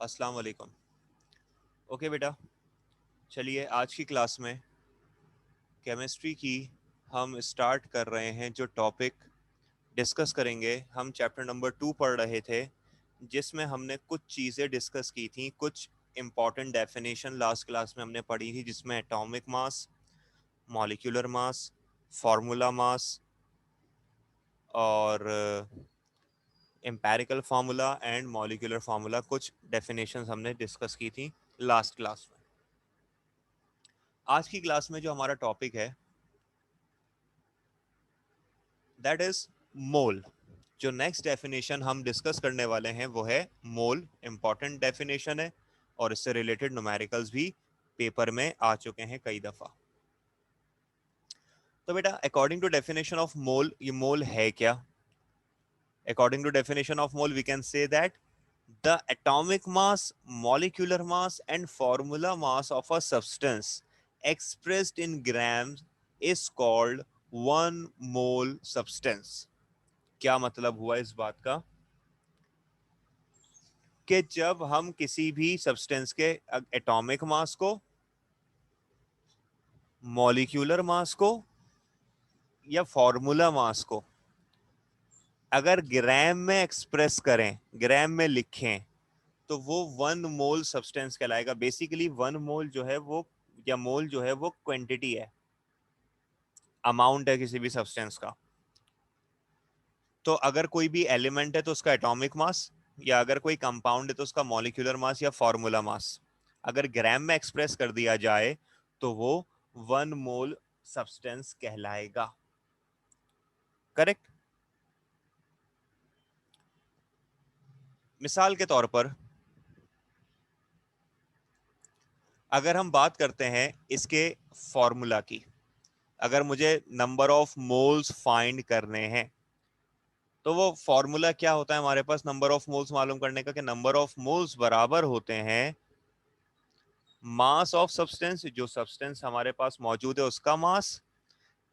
अस्सलाम वालेकुम। ओके बेटा, चलिए आज की क्लास में केमिस्ट्री की हम स्टार्ट कर रहे हैं। जो टॉपिक डिस्कस करेंगे, हम चैप्टर नंबर 2 पढ़ रहे थे, जिसमें हमने कुछ चीज़ें डिस्कस की थी, कुछ इम्पॉर्टेंट डेफिनेशन लास्ट क्लास में हमने पढ़ी थी, जिसमें atomic mass, molecular mass, formula mass और empirical formula and molecular formula, कुछ डेफिनेशंस हमने डिस्कस की थी लास्ट क्लास में। आज की क्लास में जो हमारा टॉपिक है दैट इज मोल। जो नेक्स्ट डेफिनेशन हम डिस्कस करने वाले हैं वो है मोल। इंपॉर्टेंट डेफिनेशन है और इससे रिलेटेड न्यूमेरिकल्स भी पेपर में आ चुके हैं कई दफा। तो बेटा, according to definition of mole, ये मोल है क्या? According to definition of mole we can say that the atomic mass, molecular mass and formula mass of a substance expressed in grams is called 1 mole substance। क्या मतलब हुआ इस बात का कि जब हम किसी भी सब्सटेंस के एटॉमिक मास को, मॉलिक्यूलर मास को या फॉर्मूला मास को अगर ग्राम में एक्सप्रेस करें, ग्राम में लिखें, तो वो 1 मोल सब्सटेंस कहलाएगा। बेसिकली 1 मोल जो है वो, या मोल जो है वो क्वांटिटी है, अमाउंट है किसी भी सब्सटेंस का। तो अगर कोई भी एलिमेंट है तो उसका एटॉमिक मास, या अगर कोई कंपाउंड है तो उसका मॉलिक्यूलर मास या फॉर्मूला मास अगर ग्राम में एक्सप्रेस कर दिया जाए तो वो 1 मोल सब्सटेंस कहलाएगा। करेक्ट? मिसाल के तौर पर अगर हम बात करते हैं इसके फॉर्मूला की, अगर मुझे नंबर ऑफ मोल्स फाइंड करने हैं तो वो फॉर्मूला क्या होता है हमारे पास नंबर ऑफ मोल्स मालूम करने का, कि नंबर ऑफ मोल्स बराबर होते हैं मास ऑफ सब्सटेंस, जो सब्सटेंस हमारे पास मौजूद है उसका मास,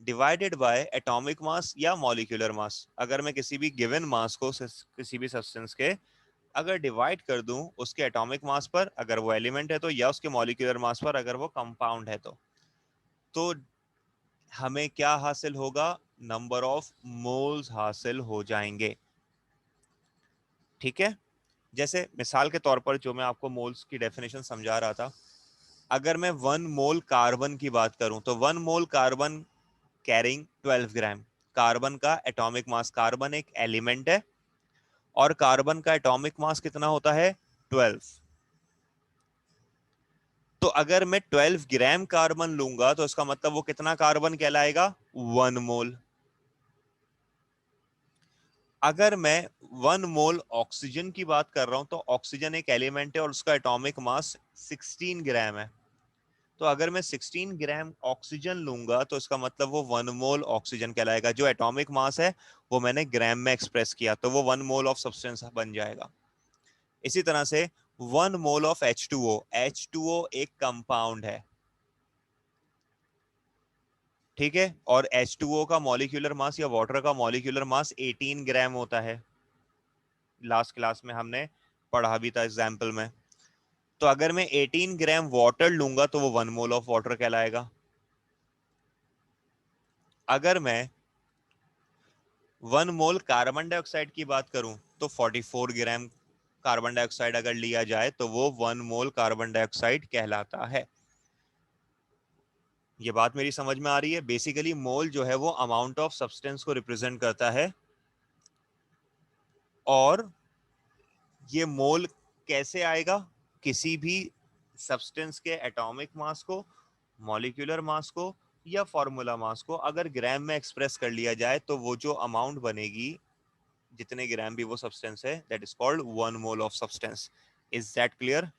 डिवाइडेड बाय एटॉमिक मास या मॉलिक्यूलर मास। अगर मैं किसी भी गिवन मास को किसी भी सब्सटेंस के अगर डिवाइड कर दूं उसके एटॉमिक मास पर, अगर वो एलिमेंट है तो, या उसके मॉलिक्यूलर मास पर अगर वो कंपाउंड है तो हमें क्या हासिल होगा? नंबर ऑफ मोल्स हासिल हो जाएंगे। ठीक है? जैसे मिसाल के तौर पर जो मैं आपको मोल्स की डेफिनेशन समझा रहा था, अगर मैं 1 मोल कार्बन की बात करूं तो 1 मोल कार्बन कैरिंग 12 ग्राम। कार्बन का एटॉमिक मास, कार्बन एक एलिमेंट है और कार्बन का एटॉमिक मास कितना होता है? 12। तो अगर मैं 12 ग्राम कार्बन लूंगा तो इसका मतलब वो कितना कार्बन कहलाएगा? 1 मोल। अगर मैं 1 मोल ऑक्सीजन की बात कर रहा हूं तो ऑक्सीजन एक एलिमेंट है और उसका एटॉमिक मास 16 ग्राम है। तो अगर मैं 16 ग्राम ऑक्सीजन लूंगा तो इसका मतलब वो 1 मोल ऑक्सीजन कहलाएगा। जो एटॉमिक मास है वो मैंने ग्राम में एक्सप्रेस किया तो वो 1 मोल ऑफ सब्सटेंस बन जाएगा। इसी तरह से 1 मोल ऑफ H2O, H2O एक कंपाउंड है, ठीक है, और H2O का मॉलिक्यूलर मास या वाटर का मॉलिक्यूलर मास 18 ग्राम होता है। लास्ट क्लास में हमने पढ़ा भी था एग्जाम्पल में। तो अगर मैं 18 ग्राम वाटर लूंगा तो वो 1 मोल ऑफ वाटर कहलाएगा। अगर मैं 1 मोल कार्बन डाइऑक्साइड की बात करूं तो 44 ग्राम कार्बन डाइऑक्साइड अगर लिया जाए तो वो 1 मोल कार्बन डाइऑक्साइड कहलाता है। ये बात मेरी समझ में आ रही है? बेसिकली मोल जो है वो अमाउंट ऑफ सब्सटेंस को रिप्रेजेंट करता है। और ये मोल कैसे आएगा? किसी भी सब्सटेंस के एटॉमिक मास को, मॉलिक्यूलर मास को या फॉर्मूला मास को अगर ग्राम में एक्सप्रेस कर लिया जाए तो वो जो अमाउंट बनेगी, जितने ग्राम भी वो सब्सटेंस है, that is called 1 mole of substance. Is that clear?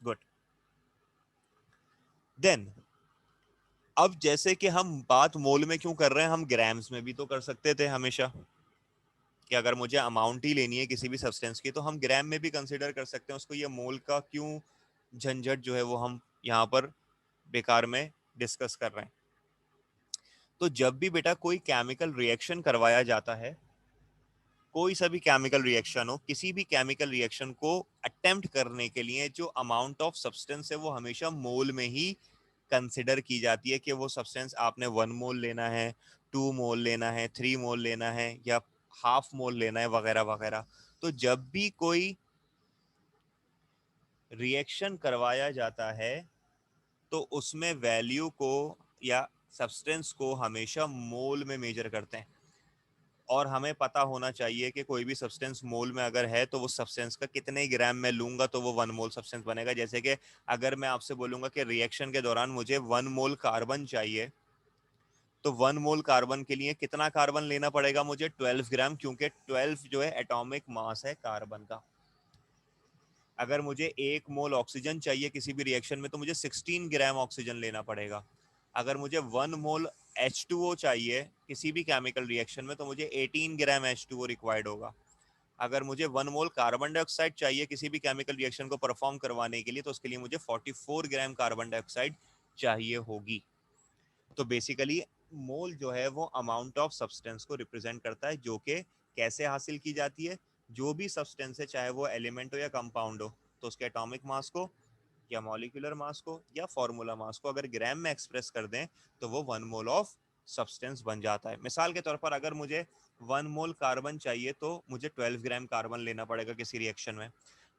Good. Then अब जैसे कि हम बात मोल में क्यों कर रहे हैं, हम ग्राम्स में भी तो कर सकते थे हमेशा, कि अगर मुझे अमाउंट ही लेनी है किसी भी सब्सटेंस की तो हम ग्राम में भी कंसीडर कर सकते हैं उसको। ये मोल का क्यों झंझट जो है वो हम यहाँ पर बेकार में डिस्कस कर रहे हैं। तो जब भी बेटा कोई केमिकल रिएक्शन करवाया जाता है, कोई सा भी केमिकल रिएक्शन हो, किसी भी केमिकल रिएक्शन को अटेम्प्ट करने के लिए जो अमाउंट ऑफ सब्सटेंस है वो हमेशा मोल में ही कंसिडर की जाती है कि वो सब्सटेंस आपने 1 मोल लेना है, 2 मोल लेना है, 3 मोल लेना है या हाफ मोल लेना है वगैरह वगैरह। तो जब भी कोई रिएक्शन करवाया जाता है तो उसमें वैल्यू को या सब्सटेंस को हमेशा मोल में मेजर करते हैं। और हमें पता होना चाहिए कि कोई भी सब्सटेंस मोल में अगर है तो वो सब्सटेंस का कितने ग्राम में लूंगा तो वो 1 मोल सब्सटेंस बनेगा। जैसे कि अगर मैं आपसे बोलूंगा कि रिएक्शन के दौरान मुझे 1 मोल कार्बन चाहिए, तो 1 मोल कार्बन के लिए कितना कार्बन लेना पड़ेगा मुझे? 12 ग्राम, क्योंकि 12 जो है एटॉमिक मास है कार्बन का। अगर मुझे 1 मोल ऑक्सीजन चाहिए किसी भी रिएक्शन में तो मुझे 16 ग्राम ऑक्सीजन लेना पड़ेगा। अगर मुझे 1 मोल H2O चाहिए किसी भी केमिकल रिएक्शन में तो मुझे 18 ग्राम H2O रिक्वायर्ड होगा। अगर मुझे 1 मोल कार्बन डाइऑक्साइड चाहिए किसी भी केमिकल रिएक्शन को परफॉर्म करवाने के लिए तो उसके लिए मुझे 44 ग्राम कार्बन डाइऑक्साइड चाहिए होगी। तो बेसिकली मोल जो है वो अमाउंट ऑफ सब्सटेंस को रिप्रेजेंट करता है, जो कि कैसे हासिल की जाती है? जो भी सब्सटेंस है, चाहे वो एलिमेंट हो या कंपाउंड हो, तो उसके एटॉमिक मास को या मॉलिक्यूलर मास को या फॉर्मूला मास को अगर ग्राम में एक्सप्रेस कर दें तो वो 1 मोल ऑफ सब्सटेंस बन जाता है। मिसाल के तौर पर अगर मुझे 1 मोल कार्बन चाहिए तो मुझे 12 ग्राम कार्बन लेना पड़ेगा किसी रिएक्शन में।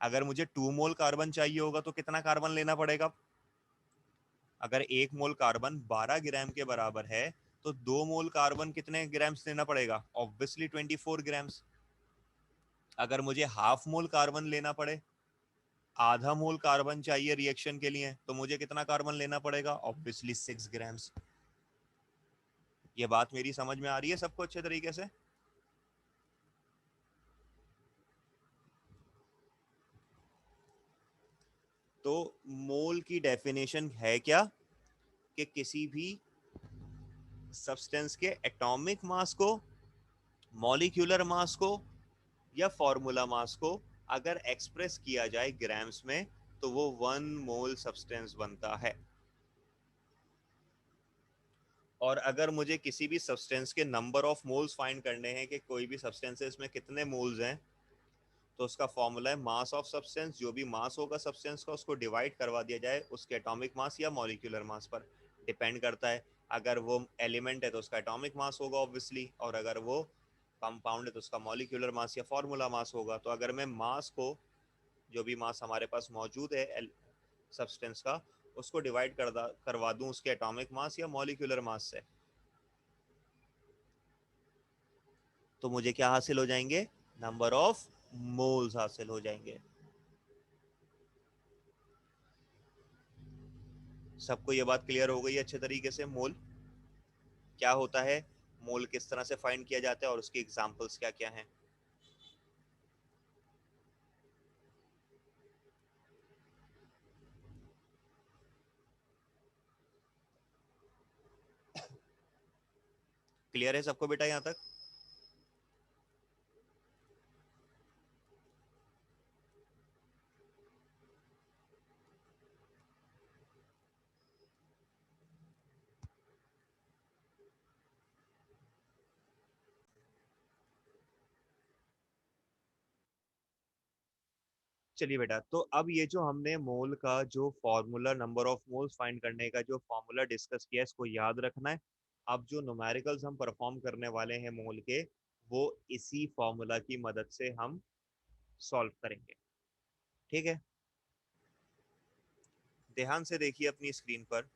अगर मुझे 2 मोल कार्बन चाहिए होगा तो कितना कार्बन लेना पड़ेगा? अगर 1 मोल कार्बन 12 ग्राम के बराबर है तो 2 मोल कार्बन कितने ग्राम्स लेना पड़ेगा? Obviously 24 grams. अगर मुझे हाफ मोल कार्बन लेना पड़े, आधा मोल कार्बन चाहिए रिएक्शन के लिए, तो मुझे कितना कार्बन लेना पड़ेगा? Obviously 6 grams. ये बात मेरी समझ में आ रही है सबको अच्छे तरीके से? तो मोल की डेफिनेशन है क्या? कि किसी भी सब्सटेंस के एटॉमिक मास को, मॉलिक्यूलर मास को या फॉर्मूला मास को अगर एक्सप्रेस किया जाए ग्राम्स में तो वो 1 मोल सब्सटेंस बनता है। और अगर मुझे किसी भी सब्सटेंस के नंबर ऑफ मोल्स फाइंड करने हैं कि कोई भी सब्सटेंसेस में कितने मोल्स हैं, तो उसका फॉर्मूला है मास ऑफ सब्सटेंस। जो भी मास होगा सब्सटेंस का उसको डिवाइड करवा दिया जाए उसके एटॉमिक मास या मॉलिक्यूलर मास पर। डिपेंड करता है, अगर वो एलिमेंट है तो उसका एटॉमिक मास होगा ऑब्वियसली, और अगर वो कंपाउंड है तो उसका मॉलिक्यूलर मास या फॉर्मूला मास होगा। तो अगर मैं मास को, जो भी मास हमारे पास मौजूद है सब्सटेंस का, उसको डिवाइड करवा दूं उसके एटॉमिक मास या मॉलिक्यूलर मास से, तो मुझे क्या हासिल हो जाएंगे? नंबर ऑफ मोल्स हासिल हो जाएंगे। सबको ये बात क्लियर हो गई अच्छे तरीके से? मोल क्या होता है, मोल किस तरह से फाइंड किया जाता है और उसकी एग्जांपल्स क्या क्या हैं? क्लियर है सबको बेटा यहां तक? चलिए बेटा, तो अब ये जो हमने मोल का जो formula, number of moles find करने का जो फॉर्मूला डिस्कस किया, इसको याद रखना है। अब जो न्यूमेरिकल्स हम परफॉर्म करने वाले हैं मोल के, वो इसी फॉर्मूला की मदद से हम सॉल्व करेंगे। ठीक है, ध्यान से देखिए अपनी स्क्रीन पर।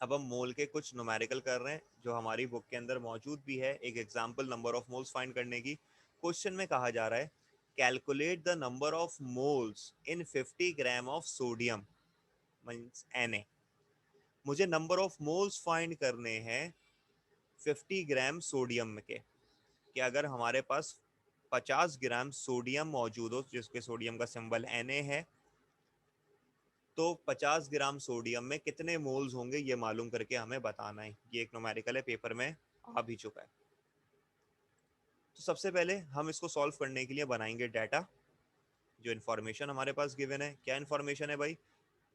अब हम मोल के कुछ न्यूमेरिकल कर रहे हैं जो हमारी बुक के अंदर मौजूद भी है, एक example number of moles find करने की। क्वेश्चन में कहा जा रहा है calculate the number of moles in 50 gram of sodium means Na। मुझे नंबर ऑफ मोल्स फाइंड करने हैं 50 ग्राम सोडियम के, कि अगर हमारे पास 50 ग्राम सोडियम मौजूद हो जिसके सोडियम का सिंबल Na है, तो 50 ग्राम सोडियम में कितने मोल्स होंगे ये मालूम करके हमें बताना है। ये एक न्यूमेरिकल है, पेपर में आ भी चुका है। तो सबसे पहले हम इसको सॉल्व करने के लिए बनाएंगे डाटा। जो इन्फॉर्मेशन हमारे पास गिवन है, क्या इन्फॉर्मेशन है भाई?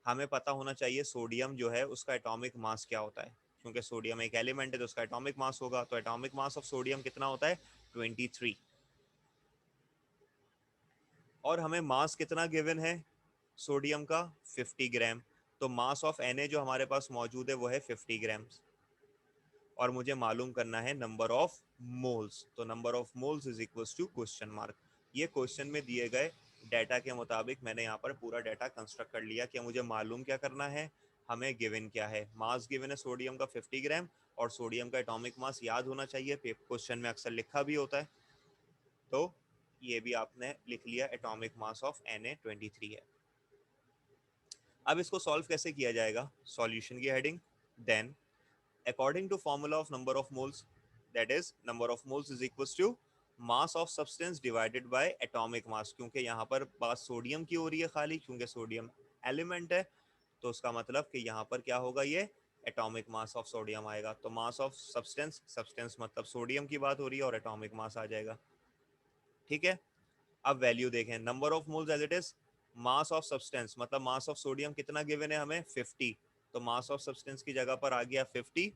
हमें पता होना चाहिए सोडियम जो है उसका एटॉमिक मास क्या होता है, क्योंकि सोडियम एक एलिमेंट है तो उसका एटॉमिक मास होगा। तो एटॉमिक मास ऑफ सोडियम कितना होता है? 23। और हमें मास कितना गिवन है सोडियम का? 50 ग्राम। तो मास ऑफ Na जो हमारे पास मौजूद है वो है 50 ग्राम्स। और मुझे मालूम करना है नंबर ऑफ मोल्स। तो number of moles is equal to question mark. ये क्वेश्चन में दिए गए डाटा के मुताबिक मैंने यहाँ पर पूरा डाटा कंस्ट्रक्ट कर लिया कि मुझे मालूम क्या करना है, हमें गिवन क्या है। मास गिवन है सोडियम का 50 ग्राम, और सोडियम का एटॉमिक मास याद होना चाहिए, क्वेश्चन में अक्सर लिखा भी होता है। तो ये भी आपने लिख लिया, एटॉमिक मास ऑफ Na23 है। अब इसको सॉल्व कैसे किया जाएगा? सॉल्यूशन की heading, then according to formula of number of moles, that is number of moles is equals to mass of substance divided by atomic mass। क्योंकि यहाँ पर बात सोडियम की हो रही है खाली, क्योंकि सोडियम एलिमेंट है, तो उसका मतलब कि यहाँ पर क्या होगा, ये एटॉमिक मास ऑफ सोडियम आएगा। तो मास ऑफ सब्सटेंस, सब्सटेंस मतलब सोडियम की बात हो रही है, और एटॉमिक मास आ जाएगा। ठीक है, अब वैल्यू देखें, number of moles as it is mass of substance, मतलब मास ऑफ सोडियम कितना गिवन है हमें? 50। तो मास ऑफ सब्सटेंस की जगह पर आ गया 50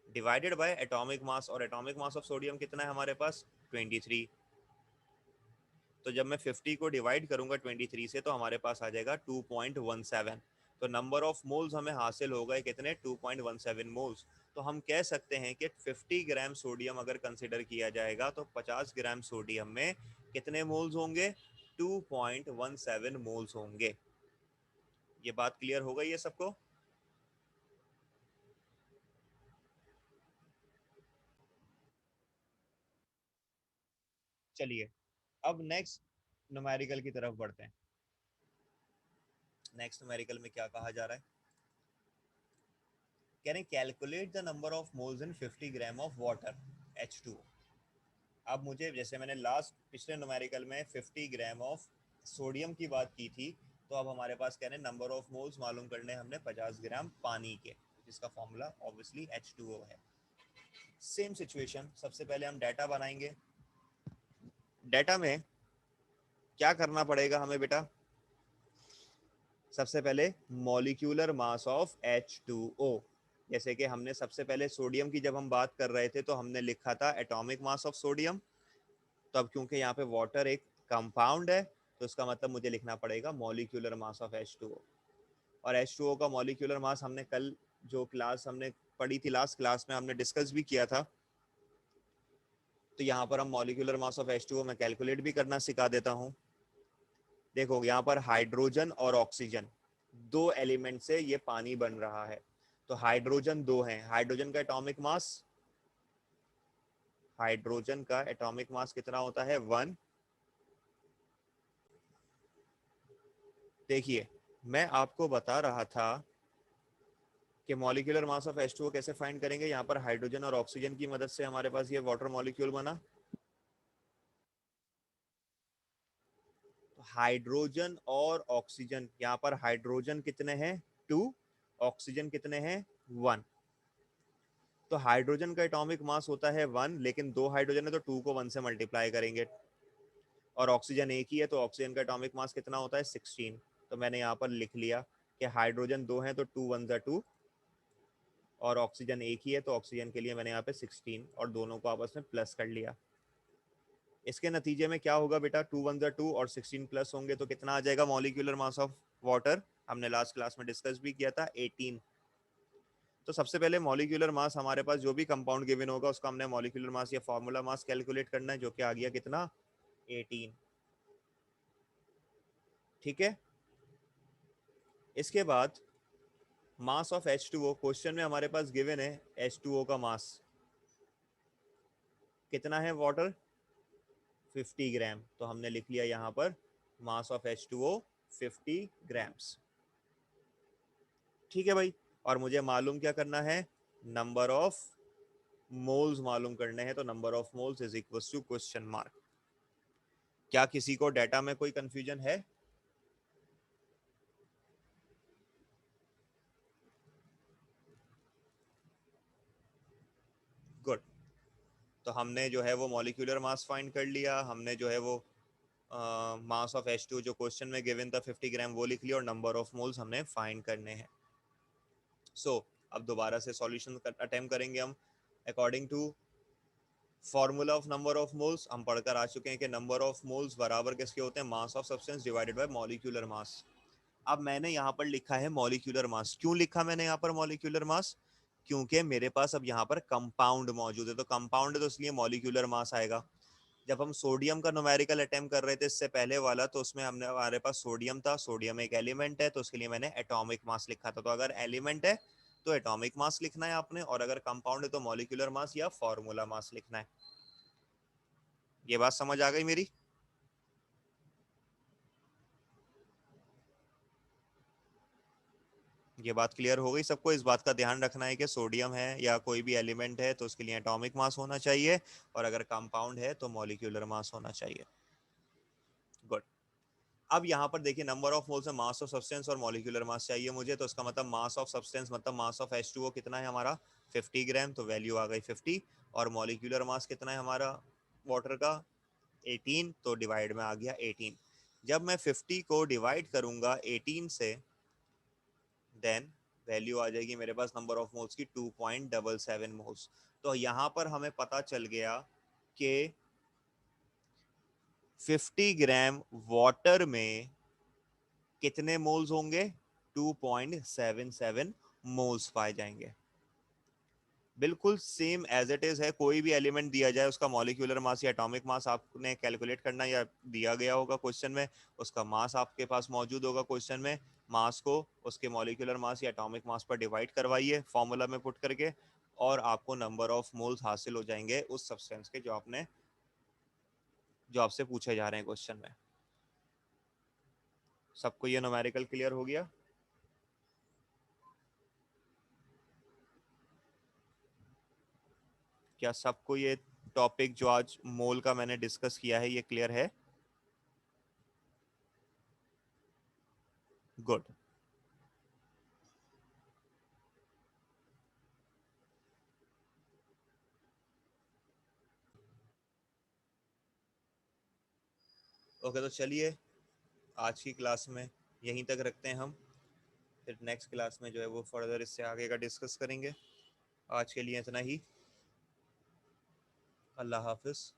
डिवाइडेड बाय एटॉमिक मास, और एटॉमिक मास ऑफ सोडियम कितना है हमारे पास? 23। तो जब मैं 50 को डिवाइड करूंगा 23 से तो हमारे पास आ जाएगा 2.17। तो नंबर ऑफ मोल्स हमें हासिल हो गए कितने? 2.17 मोल्स। तो हम कह सकते हैं कि 50 ग्राम सोडियम अगर कंसिडर किया जाएगा तो 50 ग्राम सोडियम में कितने मोल्स होंगे? 2.17 मोल्स होंगे। ये बात क्लियर हो गई है सबको? चलिए अब नेक्स्ट न्यूमेरिकल की तरफ बढ़ते हैं। नेक्स्ट न्यूमेरिकल में क्या कहा जा रहा है? कह रहे calculate the number of moles in 50 gram of water H2O। अब मुझे, जैसे मैंने लास्ट पिछले न्यूमेरिकल में 50 ग्राम ऑफ सोडियम की बात की थी, तो अब हमारे पास कह रहे हैं नंबर ऑफ मोल्स मालूम करने हमने 50 ग्राम पानी के, जिसका फॉर्मूला ऑब्वियसली H2O है। सेम सिचुएशन, सबसे पहले हम डाटा बनाएंगे। डाटा में क्या करना पड़ेगा हमें बेटा? सबसे पहले मॉलिक्यूलर मास ऑफ H2O। जैसे कि हमने सबसे पहले सोडियम की जब हम बात कर रहे थे तो हमने लिखा था एटॉमिक मास ऑफ सोडियम। तो अब क्योंकि यहाँ पे वाटर एक कंपाउंड है तो इसका मतलब मुझे लिखना पड़ेगा मॉलिक्यूलर मास ऑफ H2O। और H2O का मॉलिक्यूलर मास हमने कल जो क्लास हमने पढ़ी थी, लास्ट क्लास में हमने डिस्कस भी किया था। तो यहाँ पर हम मॉलिक्यूलर मास ऑफ H2O में कैलकुलेट भी करना सिखा देता हूँ। देखो यहाँ पर हाइड्रोजन और ऑक्सीजन दो एलिमेंट से ये पानी बन रहा है। तो हाइड्रोजन दो हैं, हाइड्रोजन का एटॉमिक मास कितना होता है? 1। देखिए मैं आपको बता रहा था कि मॉलिक्यूलर मास ऑफ H2O कैसे फाइंड करेंगे। यहाँ पर हाइड्रोजन और ऑक्सीजन की मदद से हमारे पास ये वाटर मॉलिक्यूल बना। तो हाइड्रोजन और ऑक्सीजन, यहाँ पर हाइड्रोजन कितने हैं? 2। ऑक्सीजन कितने हैं? 1। तो हाइड्रोजन का एटॉमिक मास होता है 1, लेकिन दो हाइड्रोजन है तो 2 को 1 से मल्टीप्लाई करेंगे। और ऑक्सीजन एक ही है तो ऑक्सीजन का एटॉमिक मास कितना होता है? 16। तो मैंने यहाँ पर लिख लिया कि हाइड्रोजन दो हैं तो 2 1 2, और ऑक्सीजन एक ही है तो ऑक्सीजन के लिए मैंने यहाँ पे 16 और दोनों को आपस में प्लस कर लिया। इसके नतीजे में क्या होगा बेटा? 2 1 2 और 16 प्लस होंगे तो कितना आ जाएगा मॉलिक्यूलर मास ऑफ वाटर? हमने लास्ट क्लास में डिस्कस भी किया था, 18। तो सबसे पहले मॉलिक्यूलर मास, हमारे पास जो भी कंपाउंड गिवन होगा उसका हमने मॉलिक्यूलर मास या फॉर्मूला मास कैलकुलेट करना है, जो कि आ गया कितना? 18। ठीक है, इसके बाद मास ऑफ H2O, क्वेश्चन में हमारे पास गिवन है H2O का मास कितना है? वाटर 50 ग्राम। तो हमने लिख लिया यहाँ पर मास ऑफ H2O 50 ग्राम्स। ठीक है भाई, और मुझे मालूम क्या करना है? नंबर ऑफ मोल्स मालूम करने हैं। तो number of moles is equal to question mark. क्या किसी को डाटा में कोई कंफ्यूजन है? गुड। तो हमने जो है वो मॉलिक्यूलर मास फाइंड कर लिया, हमने जो है वो मास ऑफ H2 जो क्वेश्चन में गिवन था 50 ग्राम वो लिख लिया और नंबर ऑफ मोल्स हमने फाइंड करने हैं. सो अब दोबारा से सॉल्यूशन अटेम्प्ट करेंगे हम. According to formula of number of moles हम पढ़कर आ चुके हैं कि नंबर ऑफ मोल्स बराबर किसके होते हैं, मास of substance divided by molecular mass. अब मैंने यहाँ पर लिखा है मॉलिक्यूलर मास. क्यों लिखा मैंने यहाँ पर मॉलिक्यूलर मास? क्योंकि मेरे पास अब यहाँ पर कंपाउंड मौजूद है. तो कंपाउंड है तो इसलिए मॉलिक्यूलर मास आएगा. जब हम सोडियम का न्यूमेरिकल अटेम्प्ट कर रहे थे इससे पहले वाला, तो उसमें हमने हमारे पास सोडियम था. सोडियम एक एलिमेंट है तो उसके लिए मैंने एटॉमिक मास लिखा था. तो अगर एलिमेंट है तो एटॉमिक मास लिखना है आपने, और अगर कंपाउंड है तो मॉलिक्यूलर मास या फॉर्मूला मास लिखना है. ये बात समझ आ गई मेरी? ये बात क्लियर हो गई सबको? इस बात का ध्यान रखना है कि सोडियम है या कोई भी एलिमेंट है तो उसके लिए एटॉमिक मास होना चाहिए, और अगर कंपाउंड है तो मॉलिक्यूलर मास होना चाहिए. गुड. अब यहाँ पर देखिए नंबर ऑफ मोल्स में मास ऑफ सब्सटेंस और मॉलिक्यूलर मास चाहिए मुझे. तो इसका मतलब मास ऑफ सब्सटेंस मतलब मास ऑफ H2O कितना है हमारा, 50 ग्राम. तो वैल्यू आ गई 50. और मॉलिक्यूलर मास कितना है हमारा वाटर का, 18. तो डिवाइड में आ गया 18. जब मैं 50 को डिवाइड करूंगा 18 से, देन वैल्यू आ जाएगी मेरे पास नंबर ऑफ मोल्स की 2.77 मोल्स. तो यहाँ पर हमें पता चल गया कि 50 ग्राम वाटर में कितने मोल्स होंगे, 2.77 मोल्स पाए जाएंगे. बिल्कुल सेम एज इट इज है. कोई भी एलिमेंट दिया जाए उसका मॉलिक्यूलर मास या एटॉमिक मास आपने कैलकुलेट करना, या दिया गया होगा क्वेश्चन में, उसका मास आपके पास मौजूद होगा क्वेश्चन में. मास को उसके मॉलिक्यूलर मास या एटॉमिक मास पर डिवाइड करवाइए फॉर्मूला में पुट करके, और आपको नंबर ऑफ मोल्स हासिल हो जाएंगे उस सब्सटेंस के जो आपसे पूछे जा रहे हैं क्वेश्चन में. सबको ये न्यूमेरिकल क्लियर हो गया? क्या सबको ये टॉपिक जो आज मोल का मैंने डिस्कस किया है ये क्लियर है? गुड. ओके, तो चलिए आज की क्लास में यहीं तक रखते हैं हम. फिर नेक्स्ट क्लास में जो है वो फर्दर इससे आगे का डिस्कस करेंगे. आज के लिए इतना ही. अल्लाह हाफिज.